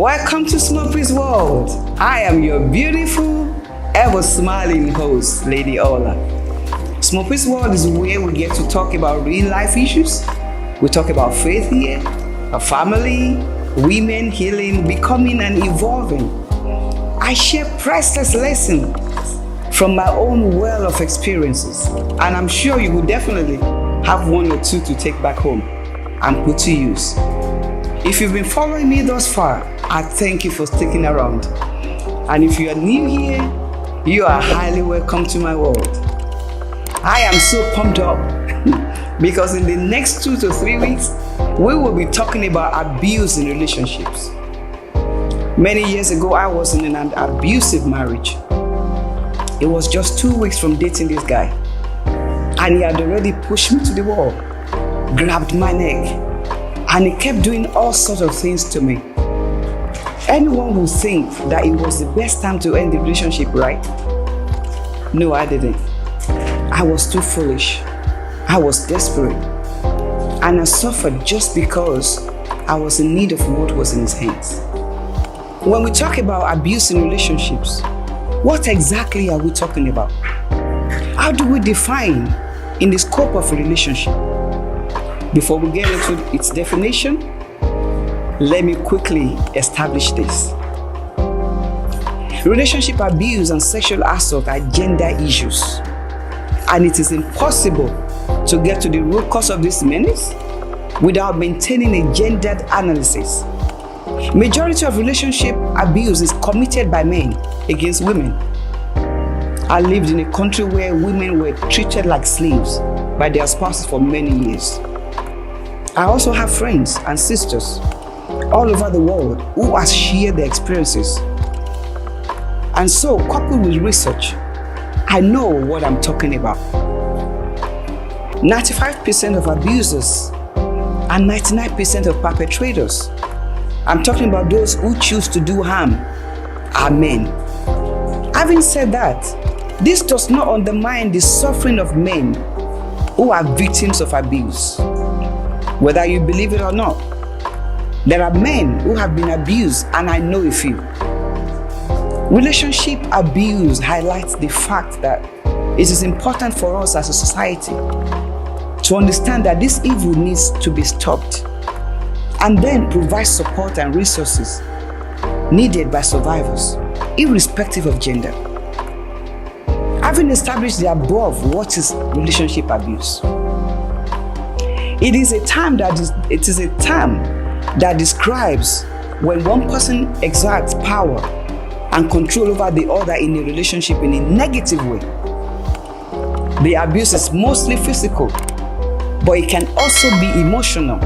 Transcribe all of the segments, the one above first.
Welcome to Smoppy's World. I am your beautiful, ever-smiling host, Lady Ola. Smoppy's World is where we get to talk about real-life issues. We talk about faith here, our family, women, healing, becoming and evolving. I share priceless lessons from my own well of experiences, and I'm sure you will definitely have one or two to take back home and put to use. If you've been following me thus far, I thank you for sticking around. And if you are new here, you are highly welcome to my world. I am so pumped up because in the next 2 to 3 weeks, we will be talking about abuse in relationships. Many years ago, I was in an abusive marriage. It was just 2 weeks from dating this guy, and he had already pushed me to the wall, grabbed my neck, and he kept doing all sorts of things to me. Anyone would think that it was the best time to end the relationship, right? No, I didn't. I was too foolish. I was desperate. And I suffered just because I was in need of what was in his hands. When we talk about abuse in relationships, what exactly are we talking about? How do we define in the scope of a relationship? Before we get into its definition, let me quickly establish this. Relationship abuse and sexual assault are gender issues, and it is impossible to get to the root cause of this menace without maintaining a gendered analysis. Majority of relationship abuse is committed by men against women. I lived in a country where women were treated like slaves by their spouses for many years. I also have friends and sisters all over the world who have shared their experiences. And so, coupled with research, I know what I'm talking about. 95% of abusers and 99% of perpetrators, I'm talking about those who choose to do harm, are men. Having said that, this does not undermine the suffering of men who are victims of abuse. Whether you believe it or not, there are men who have been abused, and I know a few. Relationship abuse highlights the fact that it is important for us as a society to understand that this evil needs to be stopped, and then provide support and resources needed by survivors, irrespective of gender. Having established the above, what is relationship abuse? It is a term that describes when one person exerts power and control over the other in a relationship in a negative way. The abuse is mostly physical, but it can also be emotional.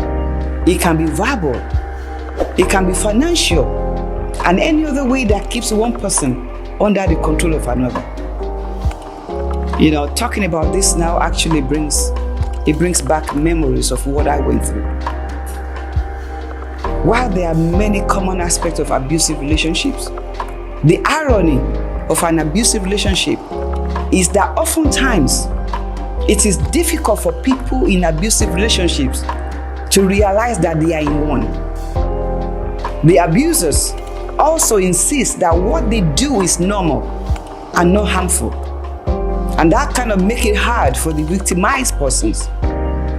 It can be verbal. It can be financial, and any other way that keeps one person under the control of another. You know, talking about this now actually brings back memories of what I went through. While there are many common aspects of abusive relationships, the irony of an abusive relationship is that oftentimes it is difficult for people in abusive relationships to realize that they are in one. The abusers also insist that what they do is normal and not harmful. And that kind of makes it hard for the victimized persons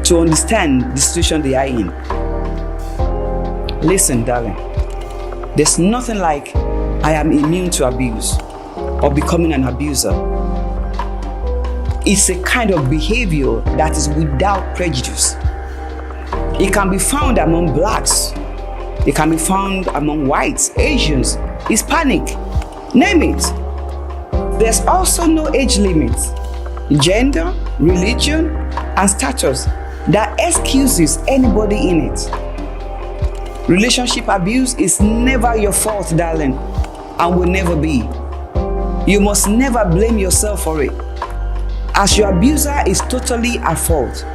to understand the situation they are in. Listen, darling, there's nothing like I am immune to abuse or becoming an abuser. It's a kind of behavior that is without prejudice. It can be found among blacks. It can be found among whites, Asians, Hispanic, name it. There's also no age limit, gender, religion, and status that excuses anybody in it. Relationship abuse is never your fault, darling, and will never be. You must never blame yourself for it, as your abuser is totally at fault.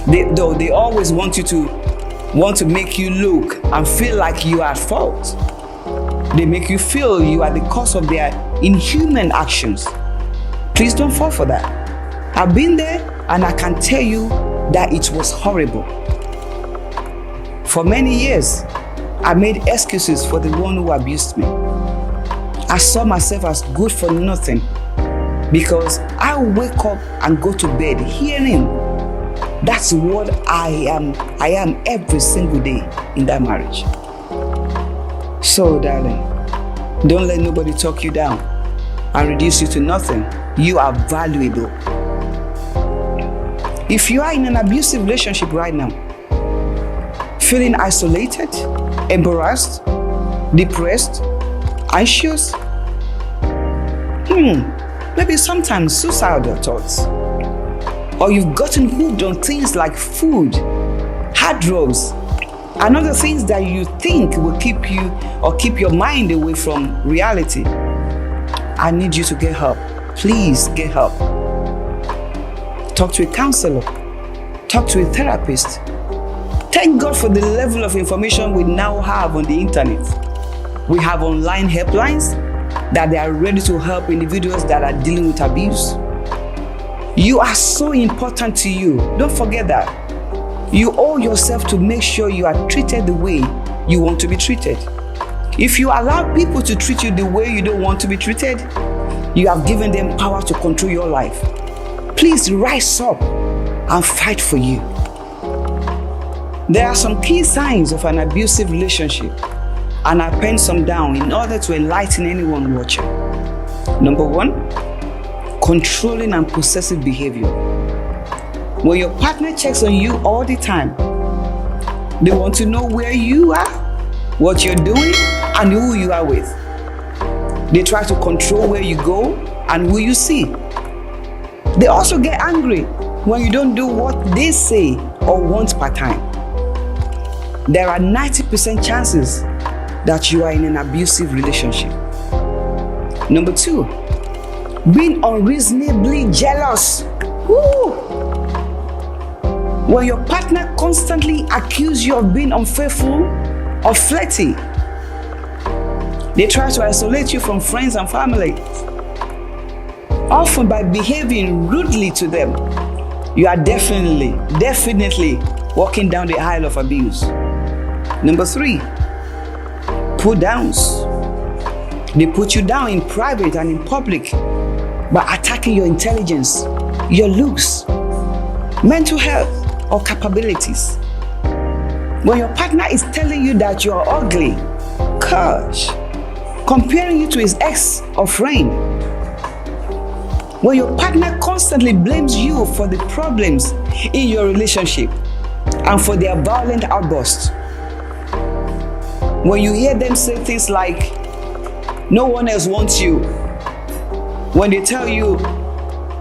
They always want to make you look and feel like you are at fault. They make you feel you are the cause of their inhuman actions. Please don't fall for that. I've been there, and I can tell you that it was horrible. For many years, I made excuses for the one who abused me. I saw myself as good for nothing because I wake up and go to bed hearing that's what I am every single day in that marriage. So, darling, don't let nobody talk you down and reduce you to nothing. You are valuable. If you are in an abusive relationship right now, feeling isolated, embarrassed, depressed, anxious, maybe sometimes suicidal thoughts, or you've gotten hooked on things like food, hard drugs, and other things that you think will keep you or keep your mind away from reality, I need you to get help. Please get help. Talk to a counselor. Talk to a therapist. Thank God for the level of information we now have on the internet. We have online helplines that they are ready to help individuals that are dealing with abuse. You are so important to you. Don't forget that. You owe yourself to make sure you are treated the way you want to be treated. If you allow people to treat you the way you don't want to be treated, you have given them power to control your life. Please rise up and fight for you. There are some key signs of an abusive relationship, and I penned some down in order to enlighten anyone watching. Number 1, controlling and possessive behavior. When your partner checks on you all the time, they want to know where you are, what you're doing, and who you are with. They try to control where you go and who you see. They also get angry when you don't do what they say or want part time. There are 90% chances that you are in an abusive relationship. Number 2, being unreasonably jealous. Woo! When your partner constantly accuses you of being unfaithful or flirty, they try to isolate you from friends and family, often by behaving rudely to them. You are definitely walking down the aisle of abuse. Number 3, put downs. They put you down in private and in public by attacking your intelligence, your looks, mental health, or capabilities. When your partner is telling you that you are ugly, gosh, comparing you to his ex or friend. When your partner constantly blames you for the problems in your relationship and for their violent outbursts. When you hear them say things like, no one else wants you. When they tell you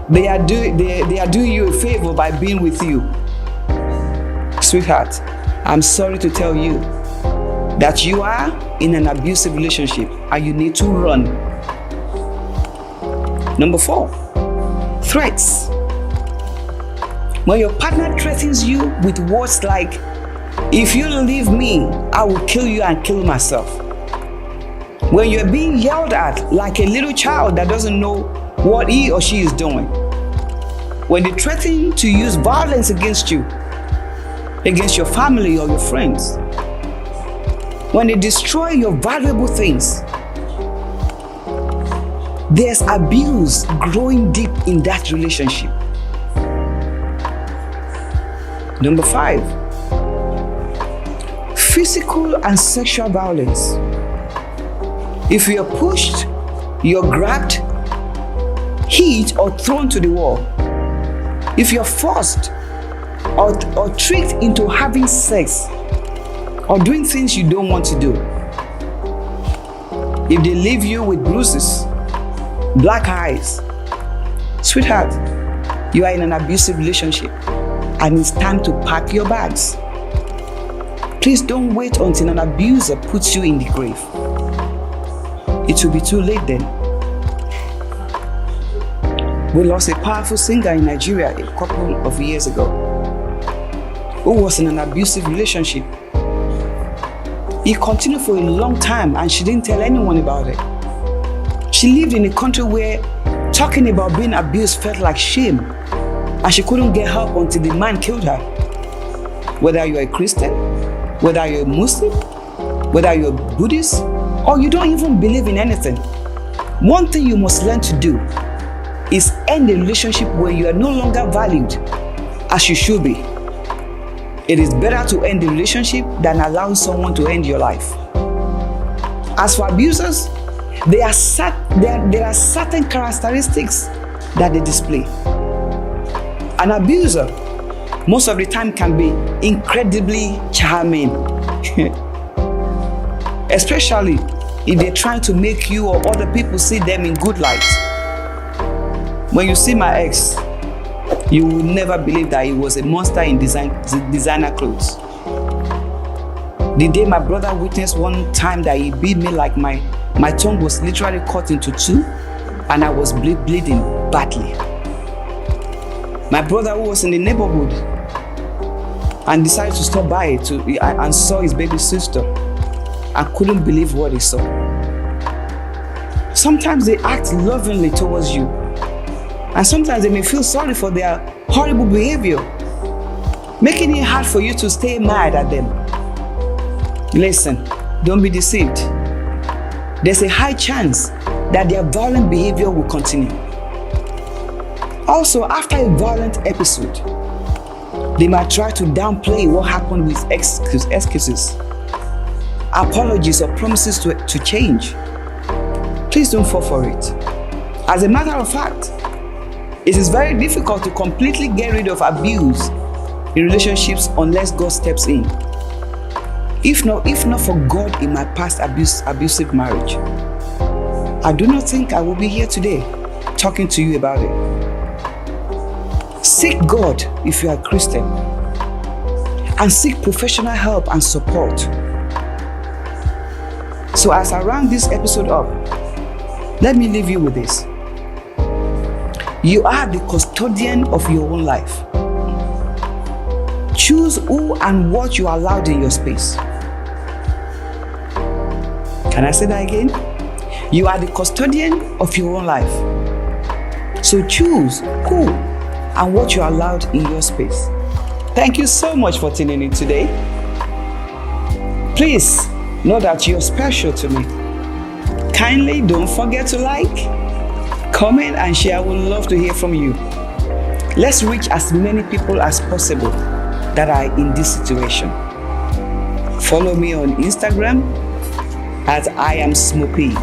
they are doing you a favor by being with you. Sweetheart, I'm sorry to tell you that you are in an abusive relationship and you need to run. Number 4, threats. When your partner threatens you with words like, if you leave me, I will kill you and kill myself. When you're being yelled at like a little child that doesn't know what he or she is doing. When they threaten to use violence against you, against your family or your friends. When they destroy your valuable things. There's abuse growing deep in that relationship. Number 5, physical and sexual violence. If you're pushed, you're grabbed, hit, or thrown to the wall. If you're forced or tricked into having sex or doing things you don't want to do. If they leave you with bruises, black eyes, sweetheart, you are in an abusive relationship and it's time to pack your bags. Please don't wait until an abuser puts you in the grave. It will be too late then. We lost a powerful singer in Nigeria a couple of years ago who was in an abusive relationship. He continued for a long time and she didn't tell anyone about it. She lived in a country where talking about being abused felt like shame and she couldn't get help until the man killed her. Whether you're a Christian, whether you're a Muslim, whether you're Buddhist or you don't even believe in anything. One thing you must learn to do is end a relationship where you are no longer valued as you should be. It is better to end the relationship than allowing someone to end your life. As for abusers, there are certain characteristics that they display. An abuser, most of the time, can be incredibly charming, especially if they're trying to make you or other people see them in good light. When you see my ex, you will never believe that he was a monster in designer clothes. The day my brother witnessed one time that he beat me like my tongue was literally cut into two and I was bleeding badly. My brother, who was in the neighborhood and decided to stop by and saw his baby sister and couldn't believe what he saw. Sometimes they act lovingly towards you, and sometimes they may feel sorry for their horrible behavior, making it hard for you to stay mad at them. Listen, don't be deceived. There's a high chance that their violent behavior will continue. Also, after a violent episode, they might try to downplay what happened with excuses, apologies, or promises to change. Please don't fall for it. As a matter of fact, it is very difficult to completely get rid of abuse in relationships unless God steps in. If not for God in my past abusive marriage, I do not think I will be here today talking to you about it. Seek God if you are a Christian, and seek professional help and support. So as I round this episode up, let me leave you with this. You are the custodian of your own life. Choose who and what you are allowed in your space. Can I say that again? You are the custodian of your own life. So choose who and what you are allowed in your space. Thank you so much for tuning in today. Please know that you're special to me. Kindly don't forget to like, comment, and share. I would love to hear from you. Let's reach as many people as possible that are in this situation. Follow me on Instagram at I am Smoppy.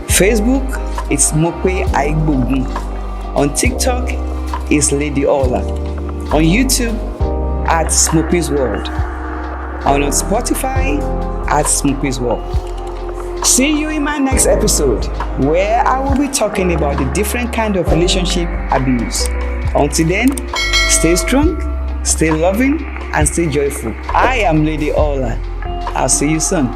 Facebook, it's Smoppy Aigbogun. On TikTok, it's Lady Ola. On YouTube, at Smoppy's World. And on Spotify, at Smoppy's World. See you in my next episode, where I will be talking about the different kind of relationship abuse. Until then, stay strong, stay loving, and stay joyful. I am Lady Ola. I'll see you soon.